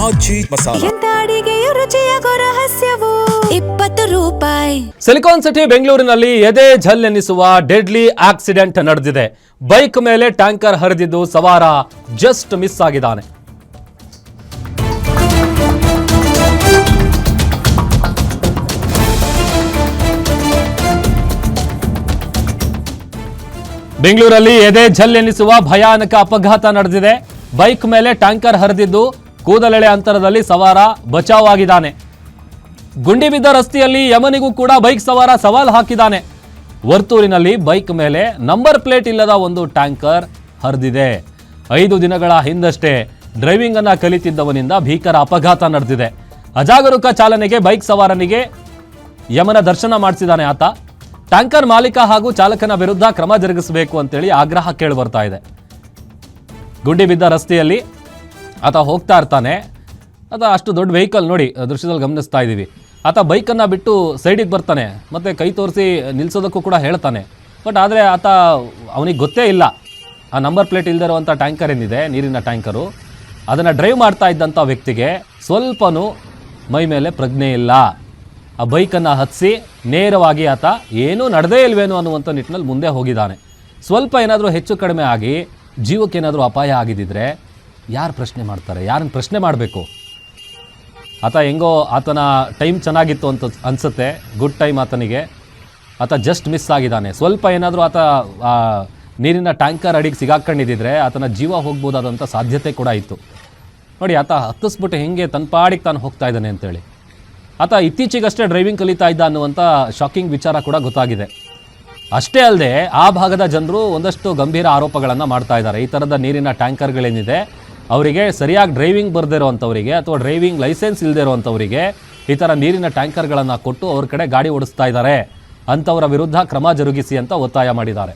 ಆಜಿ ಮಸಾಲ. ಎಂತ ಅಡಿಗೆಯ ರುಚಿಯಾಗೋ ರಹಸ್ಯವು 20 ರೂಪಾಯಿ. ಸಿಲಿಕಾನ್ ಸಿಟಿ ಬೆಂಗಳೂರಿನಲ್ಲಿ ಎದೆ ಝಲ್ಲೆನ್ನಿಸುವ ಡೆಡ್ಲಿ ಆಕ್ಸಿಡೆಂಟ್ ನಡೆದಿದೆ. ಬೈಕ್ ಮೇಲೆ ಟ್ಯಾಂಕರ್ ಹರಿದಿದ್ದು ಸವಾರ ಜಸ್ಟ್ ಮಿಸ್ ಆಗಿದ್ದಾನೆ. ಬೆಂಗಳೂರಲ್ಲಿ ಎದೆ ಝಲ್ಲೆನ್ನಿಸುವ ಭಯಾನಕ ಅಪಘಾತ ನಡೆದಿದೆ. ಬೈಕ್ ಮೇಲೆ ಟ್ಯಾಂಕರ್ ಹರಿದಿದ್ದು ಕೂದಲೆಳೆ ಅಂತರದಲ್ಲಿ ಸವಾರ ಬಚಾವಾಗಿದ್ದಾನೆ. ಗುಂಡಿ ಬಿದ್ದ ರಸ್ತೆಯಲ್ಲಿ ಯಮನಿಗೂ ಕೂಡ ಬೈಕ್ ಸವಾರ ಸವಾಲ್ ಹಾಕಿದ್ದಾನೆ. ವರ್ತೂರಿನಲ್ಲಿ ಬೈಕ್ ಮೇಲೆ ನಂಬರ್ ಪ್ಲೇಟ್ ಇಲ್ಲದ ಒಂದು ಟ್ಯಾಂಕರ್ ಹರಿದಿದೆ. 5 ದಿನಗಳ ಹಿಂದಷ್ಟೇ ಡ್ರೈವಿಂಗ್ ಅನ್ನ ಕಲಿತಿದ್ದವನಿಂದ ಭೀಕರ ಅಪಘಾತ ನಡೆದಿದೆ. ಅಜಾಗರೂಕ ಚಾಲನೆಗೆ ಬೈಕ್ ಸವಾರನಿಗೆ ಯಮನ ದರ್ಶನ ಮಾಡಿಸಿದ್ದಾನೆ ಆತ. ಟ್ಯಾಂಕರ್ ಮಾಲೀಕ ಹಾಗೂ ಚಾಲಕನ ವಿರುದ್ಧ ಕ್ರಮ ಜರುಗಿಸಬೇಕು ಅಂತೇಳಿ ಆಗ್ರಹ ಕೇಳಿ ಬರ್ತಾ ಇದೆ. ಗುಂಡಿ ಬಿದ್ದ ರಸ್ತೆಯಲ್ಲಿ ಆತ ಹೋಗ್ತಾ ಇರ್ತಾನೆ. ಆತ ಅಷ್ಟು ದೊಡ್ಡ ವೆಹಿಕಲ್ ನೋಡಿ ದೃಶ್ಯದಲ್ಲಿ ಗಮನಿಸ್ತಾ ಇದ್ದೀವಿ. ಆತ ಬೈಕನ್ನು ಬಿಟ್ಟು ಸೈಡಿಗೆ ಬರ್ತಾನೆ, ಮತ್ತು ಕೈ ತೋರಿಸಿ ನಿಲ್ಲಿಸೋದಕ್ಕೂ ಕೂಡ ಹೇಳ್ತಾನೆ. ಬಟ್ ಆದರೆ ಆತ ಅವನಿಗೆ ಗೊತ್ತೇ ಇಲ್ಲ ಆ ನಂಬರ್ ಪ್ಲೇಟ್ ಇಲ್ಲದೆ ಇರುವಂಥ ಟ್ಯಾಂಕರ್ ಏನಿದೆ, ನೀರಿನ ಟ್ಯಾಂಕರು, ಅದನ್ನು ಡ್ರೈವ್ ಮಾಡ್ತಾ ಇದ್ದಂಥ ವ್ಯಕ್ತಿಗೆ ಸ್ವಲ್ಪನೂ ಮೈ ಮೇಲೆ ಪ್ರಜ್ಞೆ ಇಲ್ಲ. ಆ ಬೈಕನ್ನು ಹತ್ತಿಸಿ ನೇರವಾಗಿ ಆತ ಏನೂ ನಡೆದೇ ಇಲ್ವೇನೋ ಅನ್ನುವಂಥ ನಿಟ್ಟಿನಲ್ಲಿ ಮುಂದೆ ಹೋಗಿದ್ದಾನೆ. ಸ್ವಲ್ಪ ಏನಾದರೂ ಹೆಚ್ಚು ಕಡಿಮೆ ಆಗಿ ಜೀವಕ್ಕೇನಾದರೂ ಅಪಾಯ ಆಗಿದ್ದಿದ್ರೆ ಯಾರು ಪ್ರಶ್ನೆ ಮಾಡ್ತಾರೆ? ಯಾರನ್ನು ಪ್ರಶ್ನೆ ಮಾಡಬೇಕು? ಆತ ಹೆಂಗೋ ಆತನ ಟೈಮ್ ಚೆನ್ನಾಗಿತ್ತು ಅಂತ ಅನಿಸುತ್ತೆ, ಗುಡ್ ಟೈಮ್ ಆತನಿಗೆ. ಆತ ಜಸ್ಟ್ ಮಿಸ್ ಆಗಿದ್ದಾನೆ. ಸ್ವಲ್ಪ ಏನಾದರೂ ಆತ ನೀರಿನ ಟ್ಯಾಂಕರ್ ಅಡಿಗೆ ಸಿಗಾಕೊಂಡಿದ್ದಿದ್ರೆ ಆತನ ಜೀವ ಹೋಗ್ಬೋದಾದಂಥ ಸಾಧ್ಯತೆ ಕೂಡ ಇತ್ತು. ನೋಡಿ ಆತ ಹತ್ತಿಸ್ಬಿಟ್ಟು ಹೆಂಗೆ ತನ್ನ ಪಾಡಿಗೆ ತಾನು ಹೋಗ್ತಾ ಇದ್ದಾನೆ ಅಂತೇಳಿ. ಆತ ಇತ್ತೀಚೆಗಷ್ಟೇ ಡ್ರೈವಿಂಗ್ ಕಲಿತಾ ಇದ್ದ ಅನ್ನುವಂಥ ಶಾಕಿಂಗ್ ವಿಚಾರ ಕೂಡ ಗೊತ್ತಾಗಿದೆ. ಅಷ್ಟೇ ಅಲ್ಲದೆ ಆ ಭಾಗದ ಜನರು ಒಂದಷ್ಟು ಗಂಭೀರ ಆರೋಪಗಳನ್ನು ಮಾಡ್ತಾ ಇದ್ದಾರೆ. ಈ ಥರದ ನೀರಿನ ಟ್ಯಾಂಕರ್ಗಳೇನಿದೆ ಅವರಿಗೆ ಸರಿಯಾಗಿ ಡ್ರೈವಿಂಗ್ ಬರದೇ ಇರೋವಂಥವರಿಗೆ ಅಥವಾ ಡ್ರೈವಿಂಗ್ ಲೈಸೆನ್ಸ್ ಇಲ್ಲದೆ ಇರೋವಂಥವರಿಗೆ ಈ ಥರ ನೀರಿನ ಟ್ಯಾಂಕರ್ಗಳನ್ನು ಕೊಟ್ಟು ಅವ್ರ ಕಡೆ ಗಾಡಿ ಓಡಿಸ್ತಾ ಇದ್ದಾರೆ. ಅಂಥವರ ವಿರುದ್ಧ ಕ್ರಮ ಜರುಗಿಸಿ ಅಂತ ಒತ್ತಾಯ ಮಾಡಿದ್ದಾರೆ.